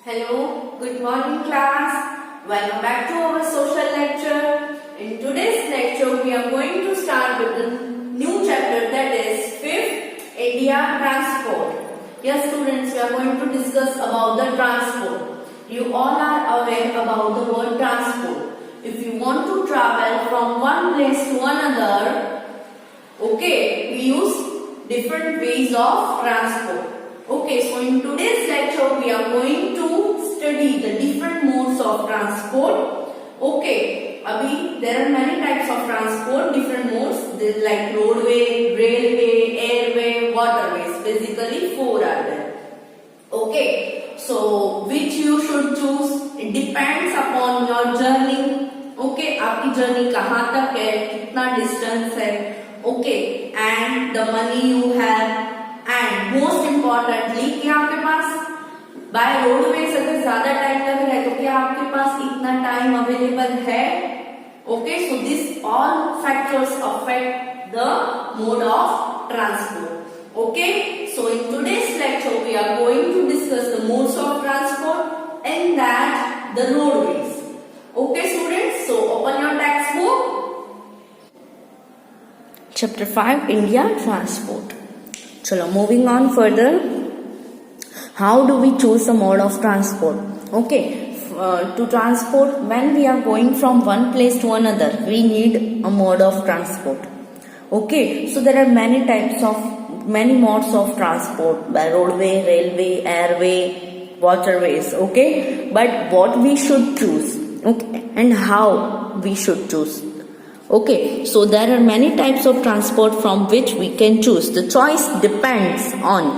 Hello, good morning class. Welcome back to our social lecture. In today's lecture, we are going to start with the new chapter that is 5th India Transport. Yes students, we are going to discuss about the transport. You all are aware about the word transport. If you want to travel from one place to another, okay, we use different ways of transport. Okay, so in today's lecture we are going to study the different modes of transport. Okay, abhi there are many types of transport, different modes like roadway, railway, airway, waterways. Basically 4 are there. Okay, so which you should choose? It depends upon your journey. Okay, आपकी journey कहाँ तक है, कितना distance है. Okay, and the money you have. And most importantly कि आपके पास bye roadways अगर ज्यादा टाइम लग रहा है तो क्या आपके पास इतना टाइम अवेलेबल है. Okay, so this all factors affect the mode of transport. Okay, so in today's lecture we are going to discuss the modes of transport and that the roadways. Okay students, so open your text book. Chapter 5 India transport. चलो moving on further. How do we choose the mode of transport? Okay, to transport when we are going from one place to another we need a mode of transport. Okay, so there are many modes of transport by roadway, railway, airway, waterways. Okay, but what we should choose, okay, and how we should choose. Okay, so there are many types of transport from which we can choose. The choice depends on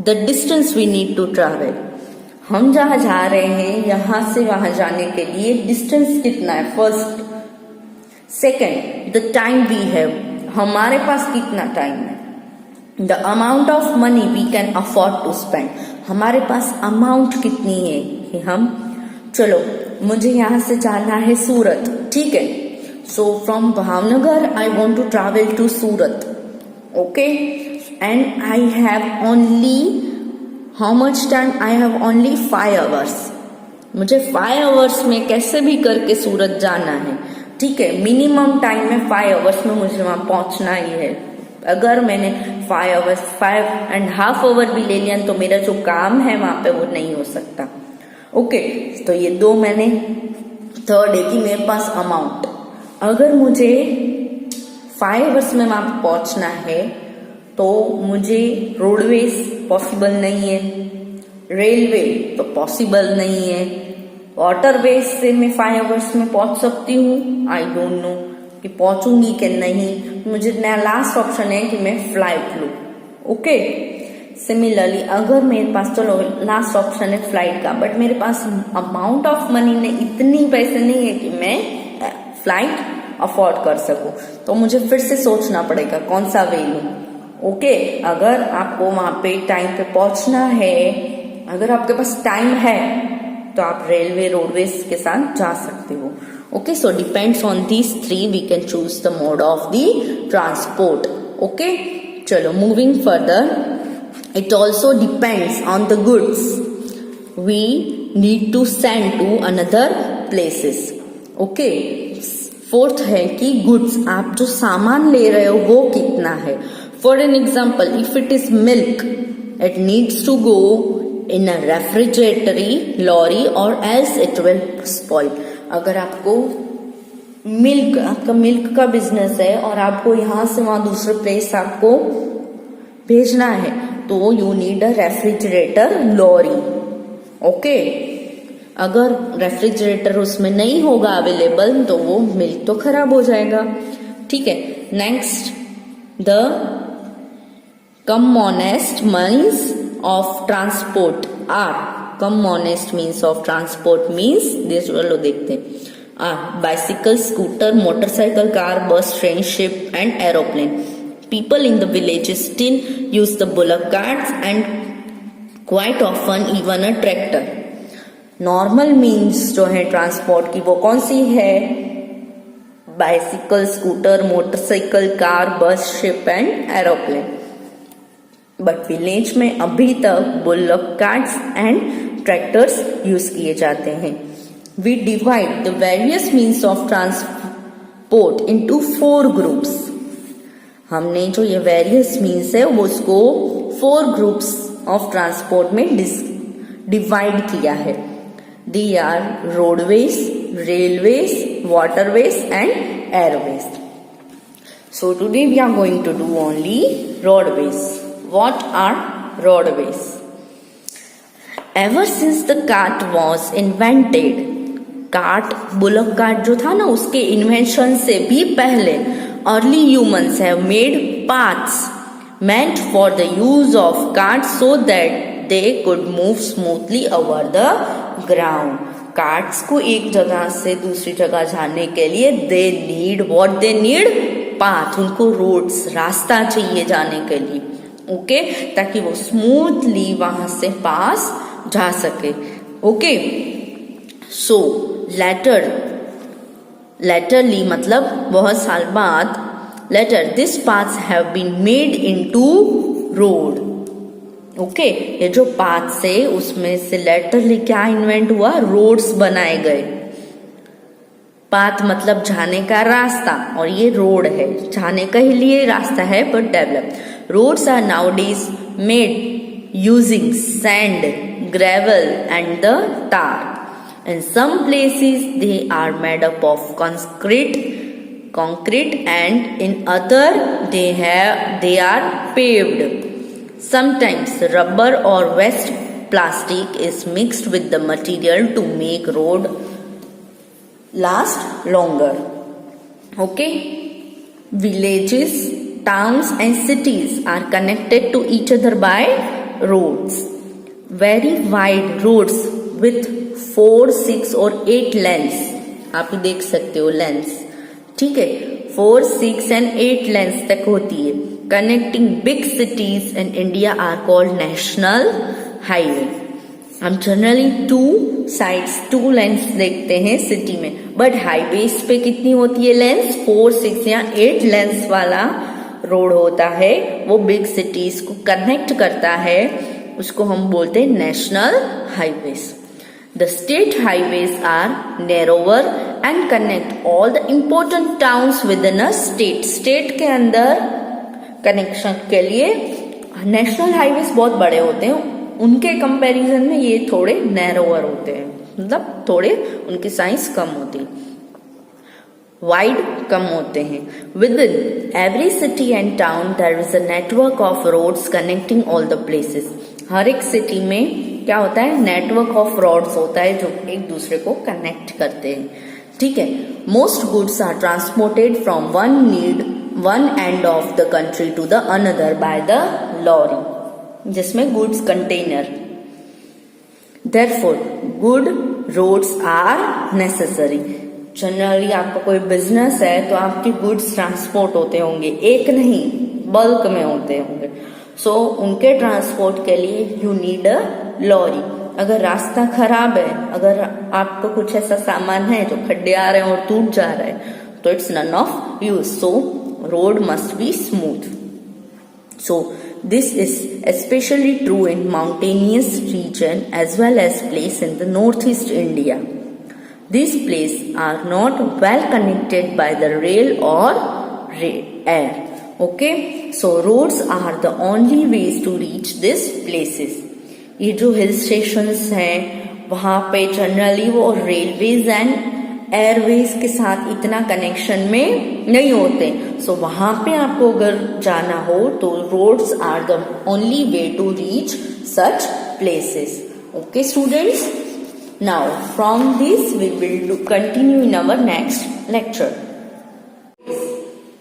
the distance we need to travel. हम जहाँ जा रहे हैं यहाँ से वहां जाने के लिए डिस्टेंस कितना है first. Second, the time we have, हमारे पास कितना टाइम है. The amount of money we can afford to spend, हमारे पास अमाउंट कितनी है कि हम, चलो मुझे यहाँ से जाना है सूरत, ठीक है. So from Bhavnagar I want to travel to Surat. Okay, and I have only, how much time? I have only 5 hours. मुझे 5 hours में कैसे भी करके सूरत जाना है, ठीक है. मिनिमम टाइम में 5 hours में मुझे वहां पहुंचना ही है. अगर मैंने 5.5 hours भी ले लिया तो मेरा जो काम है वहां पे वो नहीं हो सकता. ओके, तो ये दो मैंने. थर्ड है कि मेरे पास अमाउंट, अगर मुझे 5 hours में वहां पहुंचना है तो मुझे रोडवेज पॉसिबल नहीं है, रेलवे तो पॉसिबल नहीं है, वाटरवेज से मैं 5 hours में पहुंच सकती हूँ. आई डोंट नो कि पहुंचूंगी कि नहीं. मुझे नया लास्ट ऑप्शन है कि मैं फ्लाइट लूँ. ओके, सिमिलरली अगर मेरे पास, चलो लास्ट ऑप्शन है फ्लाइट का, बट मेरे पास अमाउंट ऑफ मनी ने इतनी पैसे नहीं है कि मैं फ्लाइट अफोर्ड कर सकूं, तो मुझे फिर से सोचना पड़ेगा कौन सा वे लूं. ओके, अगर आपको वहां पे टाइम पे पहुंचना है, अगर आपके पास टाइम है तो आप रेलवे रोडवेज के साथ जा सकते हो. Okay, so depends on these 3 we can choose the mode of the transport. Okay, चलो moving further. It also depends on the goods we need to send to another places. Okay, fourth है कि goods, आप जो सामान ले रहे हो वो कितना है. For an example, if it is milk, it needs to go in a refrigeratory lorry और एल्स इट विल स्पॉइल. अगर आपको मिल्क, आपका मिल्क का बिजनेस है और आपको यहां से वहां दूसरे प्लेस आपको भेजना है तो you need a refrigerator lorry. Okay, अगर रेफ्रिजरेटर उसमें नहीं होगा अवेलेबल तो वो मिल्क तो खराब हो जाएगा. ठीक है. Next, the commonest means of transport are, commonest means of transport means, चलो देखते हैं. Bicycle, scooter, motorcycle, car, bus, train, ship and aeroplane. People in the villages still use the bullock carts and quite often even a tractor. Normal means जो है transport की वो कौन सी है? Bicycle, scooter, motorcycle, car, bus, ship and aeroplane. But village में अभी तक bullock carts and tractors use किए जाते हैं। We divide the various means of transport into 4 groups. हमने जो ये वेरियस मीन्स है वो उसको 4 ग्रुप्स ऑफ ट्रांसपोर्ट में डिवाइड किया है। They are roadways, railways, waterways and airways. So today we are going to do only roadways. What are roadways? Ever since the cart was invented, cart, bullock cart जो था ना, उसके invention से भी पहले early humans have made paths meant for the use of carts so that they could move smoothly over the ground. Carts को एक जगह से दूसरी जगह जाने के लिए दे नीड पाथ, उनको रोड्स, रास्ता चाहिए जाने के लिए, ओके, ताकि वो स्मूथली वहां से पास जा सके। ओके, सो लेटरली मतलब बहुत साल बाद, later this paths have been made into road. Okay, ये जो पाथ से उसमें से लेटरली क्या इन्वेंट हुआ, रोड्स बनाए गए। पाथ मतलब जाने का रास्ता, और ये रोड है, जाने का ही लिए रास्ता है but develop. Roads are nowadays made using sand, gravel and the tar. In some places they are made up of concrete and in other they are paved. Sometimes rubber or waste plastic is mixed with the material to make road last longer. Okay, villages, towns and cities are connected to each other by roads. Very wide roads with 4, 6 और 8 lanes, आप देख सकते हो lens, ठीक है, 4, 6 and 8 lanes तक होती है। Connecting big cities in India are called national highway. हम जनरली 2 sides 2 lanes देखते हैं सिटी में, बट हाईवेज पे कितनी होती है लेंस, 4, 6 या 8 lanes वाला रोड होता है, वो बिग सिटीज को कनेक्ट करता है, उसको हम बोलते हैं national highways. The state highways are narrower and connect all the important towns within a state. State के अंदर कनेक्शन के लिए नेशनल हाईवेज बहुत बड़े होते हैं, उनके कंपैरिजन में ये थोड़े नैरोअर होते हैं, मतलब थोड़े उनकी साइज कम होती है, वाइड कम होते हैं। Within every city and town there is a network of roads connecting all the places. हर एक सिटी में क्या होता है, नेटवर्क ऑफ रोड्स होता है जो एक दूसरे को कनेक्ट करते हैं, ठीक है। Most goods are transported from one end of the country to the other by the lorry, जिसमें goods container. Therefore good roads are necessary. Generally आपका कोई बिजनेस है तो आपके गुड्स ट्रांसपोर्ट होते होंगे, एक नहीं बल्क में होते होंगे, सो उनके ट्रांसपोर्ट के लिए यू नीड अ लॉरी। अगर रास्ता खराब है, अगर आपको कुछ ऐसा सामान है जो खड्डे आ रहे हैं और टूट जा रहा है, तो it's none of use, so road must be smooth. So this is especially true in mountainous region as well as place in the northeast India. These places are not well connected by the rail or air. Okay, so roads are the only ways to reach these places. ये जो hill stations हैं वहां पे generally वो railways and Airways के साथ इतना connection में नहीं होते, सो वहां पे आपको अगर जाना हो तो roads are the only way to reach such places. Okay students, now from this we will continue in our next lecture.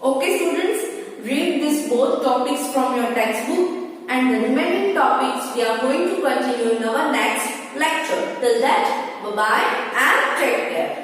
Okay students, read this both topics from your text book and the remaining topics we are going to continue in our next lecture. Till that, bye bye and take care.